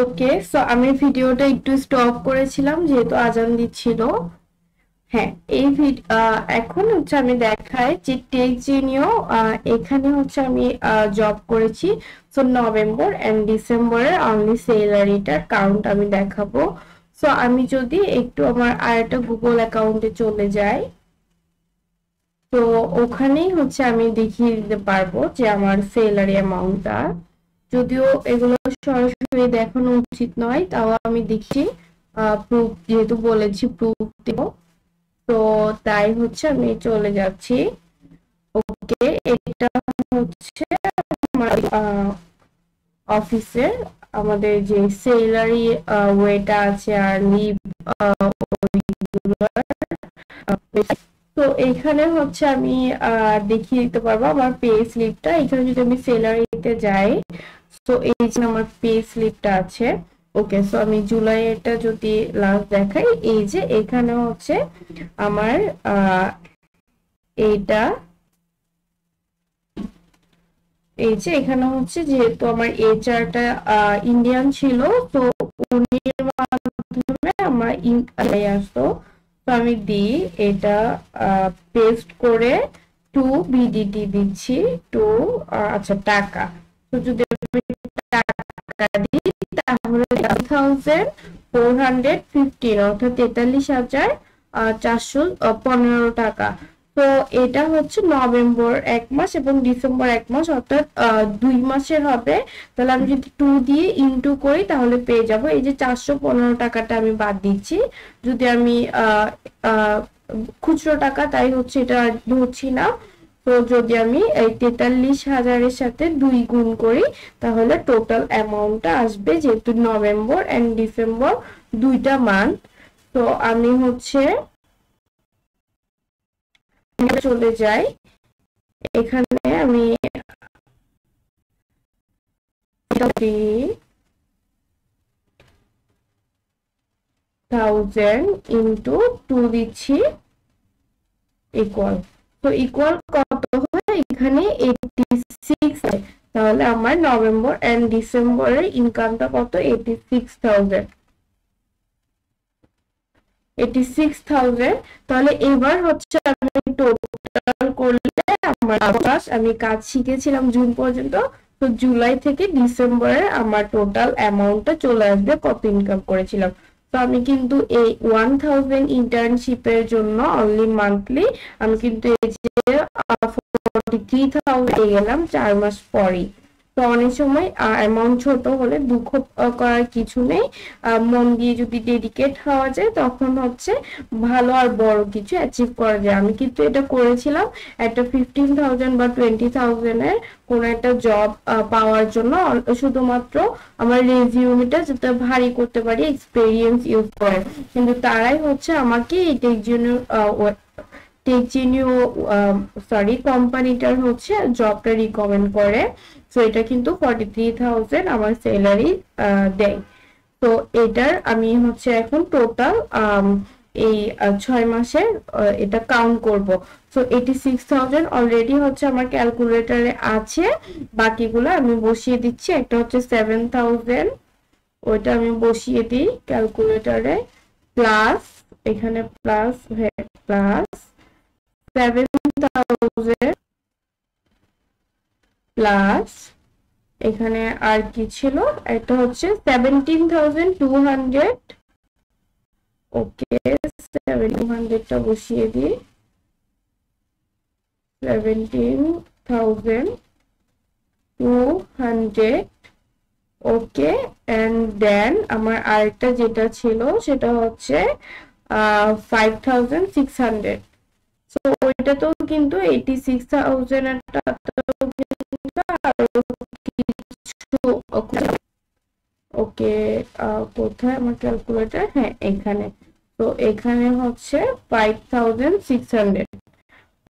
ওকে, so আমি ভিডিওটা একটু স্টপ করেছিলাম যেহেতু আজান দিচ্ছিল। হ্যাঁ, এখন হচ্ছে আমি দেখাই যে টেকজিনিও এখানে হচ্ছে আমি জব করেছি। সো নভেম্বর এন্ড ডিসেম্বরের অনলি স্যালারিটার কাউন্ট আমি দেখাবো। সো আমি যদি একটু আমার আরেকটা গুগল অ্যাকাউন্টে চলে যাই, তো ওখানেই হচ্ছে আমি দেখিয়ে দিতে পারবো যে আমার স্যালারি অ্যামাউন্টটা, যদিও এগুলো সরাসরি দেখানো উচিত নয়, তাও আমি দেখি প্রুফ যেহেতু বলেছি প্রুফ দেব। তো তাই হচ্ছে আমি চলে যাচ্ছি। ওকে, এটা হচ্ছে আমার অফিসের আমাদের যে স্যালারি ওয়েটা আছে আর লিভ তো এইখানে হচ্ছে আমি দেখিয়ে দিতে পারবো আমার পে স্লিপটা। এখানে যদি আমি স্যালারিতে যাই, তো এই যে আমার পে স্লিপটা আছে। ওকে, সো আমি জুলাই এটা যদি লাস্ট দেখাই, এই যে এখানে হচ্ছে আমার এইটা, এই যে এখানে হচ্ছে যেহেতু আমার এইচআরটা ইন্ডিয়ান ছিল, তো উনির মাধ্যমে আমার আসতো। তো আমি দিই এটা পেস্ট করে টু বিডিটি দিচ্ছি, টু আচ্ছা টাকা। তো যদি আমি টাকা দিই তাহলে 3415 অর্থাৎ 43,415 টাকা। তো এটা হচ্ছে নভেম্বর 1 মাস এবং ডিসেম্বর 1 মাস, অর্থাৎ 2 মাসের হবে। তাহলে আমি যদি 2 দিয়ে ইনটু করি তাহলে পেয়ে যাব এই যে 415 টাকাটা আমি বাদ দিচ্ছি। যদি আমি খুচরো টাকা তাই হচ্ছে এটা ধরছি না। তো যদি আমি এই 43,000-এর সাথে 2 গুণ করি তাহলে টোটাল অ্যামাউন্টটা আসবে, যেহেতু নভেম্বর এন্ড ডিসেম্বর দুইটা মান্থ। তো আমি হচ্ছে চলে যাই, এখানে আমি 3,000 ইন্টু 2 দিচ্ছি ইকুয়াল। তো ইকুয়াল কত হয় এখানে 86। তাহলে আমার নভেম্বর এন্ড ডিসেম্বরের ইনকামটা কত? 86,000। তাহলে এবার হচ্ছে আমি টোটাল করলে আমার আমি কাজ শিখেছিলাম জুন পর্যন্ত, তো জুলাই থেকে ডিসেম্বরের আমার টোটাল অ্যামাউন্টটা চলে আসবে কত ইনকাম করেছিলাম। তো আমি কিন্তু এই 1000 ইন্টার্নশিপের জন্য অনলি মান্থলি আমি কিন্তু এই যে 43,000 পেয়ে গেলাম 4 মাস পরেই। তো অনেক সময় অ্যামাউন্ট ছোট হলে দুঃখ করার কিছু নেই। মন দিয়ে যদি ডেডিকেট হওয়া যায় তখন হচ্ছে ভালো আর বড় কিছু অ্যাচিভ করা যায়। আমি কিন্তু এটা করেছিলাম একটা 15,000 বা 20,000 এর কোন একটা জব পাওয়ার জন্য, শুধুমাত্র আমার রেজিউমিটা যাতে ভারী করতে পারি এক্সপেরিয়েন্স ইউজ করে। কিন্তু তারাই হচ্ছে আমাকে এটার জন্য টেকজিনিও কোম্পানিটার হচ্ছে জবটা রিকমেন্ড করে। সো এটা কিন্তু 43,000 আমার স্যালারি দেয়। তো এটার আমি হচ্ছে এখন টোটাল এই 6 মাসের এটা কাউন্ট করব। সো 86,000 অলরেডি হচ্ছে আমার ক্যালকুলেটরে আছে, বাকিগুলো আমি বসিয়ে দিচ্ছি। একটা হচ্ছে 7,000, ওইটা আমি বসিয়ে দিই ক্যালকুলেটরে, প্লাস এখানে প্লাস প্লাস 7,000 প্লাস এখানে আর কি ছিল, এটা হচ্ছে 17,200। ওকে, 7,200টা বসিয়ে দিই, 17,200। ওকে, এন্ড দেন আমার আরেকটা যেটা ছিল সেটা হচ্ছে 5,600। সো ওইটা তো কিন্তু 86,000 এরটা আরো কিছু। ওকে, কোথায় আমার ক্যালকুলেটর? হ্যাঁ, এখানে। তো এখানে হচ্ছে 5,600,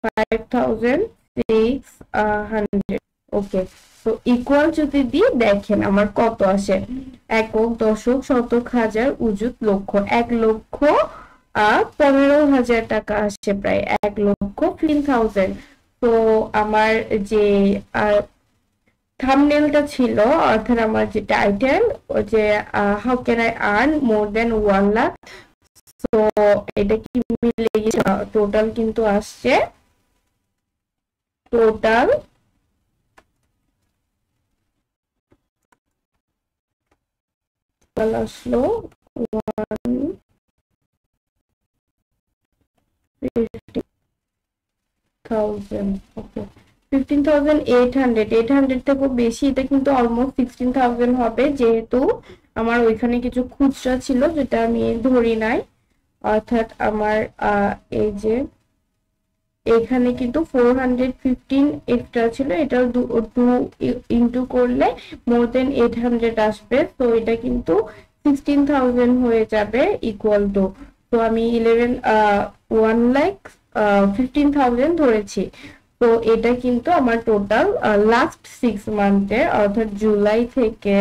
5,600। ওকে, তো ইকুয়াল যদি দিই দেখেন আমার কত আসে, একক, দশক, শতক, হাজার, উজুত, লক্ষ। 1,লক্ষ 15,000 টাকা আসে, প্রায় 1,15,000। তো আমার যে থাম্বনেলটা ছিল, অর্থাৎ আমার যে টাইটেল, ওই যে how can I earn more than 1 lakh. তো এটা কি মিলে গেছে, টোটাল কিন্তু আসছে, টোটাল আসলো 150,000। ওকে, 15,800, 800 থেকেও বেশি, এটা কিন্তু অলমোস্ট 16,000 হবে, যেহেতু আমার ওইখানে কিছু খুচরা ছিল যেটা আমি ধরি নাই। অর্থাৎ আমার এই যে এখানে কিন্তু 415 এক্সট্রা ছিল, এটা টু ইন্টু করলে মোর দেন 800 আসবে। তো এটা কিন্তু 16,000 হয়ে যাবে ইকুয়াল টু, তো আমি 1,15,000 ধরেছি। তো এটা কিন্তু আমার টোটাল লাস্ট 6 মান্থের, অর্থাৎ জুলাই থেকে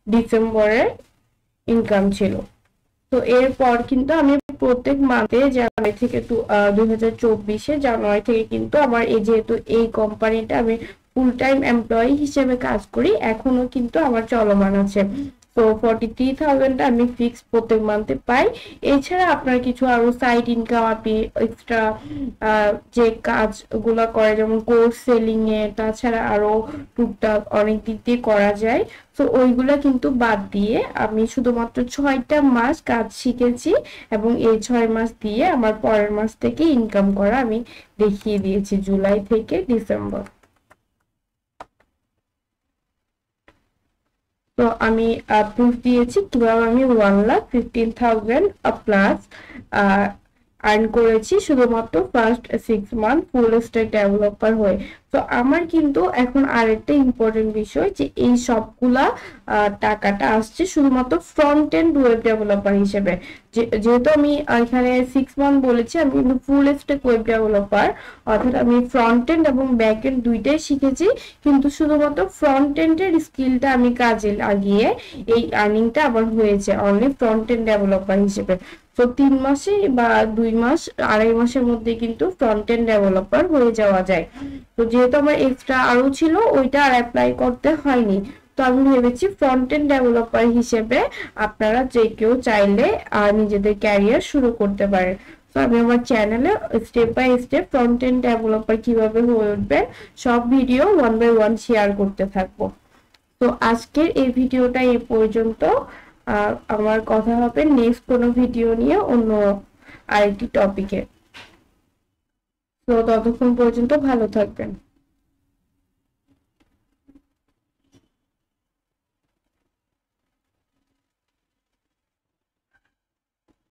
ডিসেম্বরের ইনকাম ছিল। তো এরপর কিন্তু আমি প্রত্যেক মাসে জানুয়ারি থেকে 2024 জানুয়ারি থেকে কিন্তু আমার এই যেহেতু এই কোম্পানিটা আমি ফুল টাইম এমপ্লয়ি হিসেবে কাজ করি, এখনো কিন্তু আমার চলমান আছে। তো 43,000 আমি ফিক্স প্রত্যেক মান্থে পাই। এছাড়া আপনার কিছু আরো সাইড ইনকাম, আপনি এক্সট্রা যে কাজগুলো করে যেমন কোর্স সেলিং এ, তাছাড়া আরো টুকটাক অনেক দিক দিয়ে করা যায়। তো ওইগুলা কিন্তু বাদ দিয়ে আমি শুধুমাত্র 6টা মাস কাজ শিখেছি, এবং এই 6 মাস দিয়ে আমার পরের মাস থেকে ইনকাম করা আমি দেখিয়ে দিয়েছি, জুলাই থেকে ডিসেম্বর। তো আমি প্রুফ দিয়েছি কিভাবে আমি 1,15,000 প্লাস আর্ন করেছি শুধুমাত্র first 6 month full stack developer হয়ে। তো আমার কিন্তু এখন আরেকটা ইম্পর্টেন্ট বিষয়, যে এই সবগুলা টাকাটা আসছে শুধুমাত্র ফ্রন্ট এন্ড ওয়েব ডেভেলপার হিসেবে। যেহেতু আমি এখানে 6 মান্থ বলেছি, আমি কিন্তু ফুল স্ট্যাক ওয়েব ডেভেলপার, অর্থাৎ আমি ফ্রন্ট এন্ড এবং ব্যাক এন্ড দুইটাই শিখেছি, কিন্তু শুধুমাত্র ফ্রন্ট এন্ডের স্কিলটা আমি কাজে লাগিয়ে এই আর্নিংটা আবার হয়েছে অনলি ফ্রন্ট এন্ড ডেভেলপার হিসেবে। তো 3 মাসে বা 2 মাস, 2.5 মাসের মধ্যে কিন্তু ফ্রন্ট এন্ড ডেভেলপার হয়ে যাওয়া যায়। তো যেহেতু আমার এক্সট্রা আরো ছিল, ওইটা আর অ্যাপ্লাই করতে হয়নি। তো আমি ভেবেছি ফ্রন্ট এন্ড ডেভেলপার হিসেবে আপনারা যে কেউ চাইলে নিজেদের ক্যারিয়ার শুরু করতে পারে। তো আমি আমার চ্যানেলে step by step front end developer কিভাবে হয়ে উঠবে সব ভিডিও 1 বাই 1 শেয়ার করতে থাকবো। তো আজকের এই ভিডিওটা এই পর্যন্ত। আমার কথা হবে নেক্সট কোনো ভিডিও নিয়ে অন্য আরেকটি টপিকে। তো ততক্ষণ পর্যন্ত ভালো থাকবেন।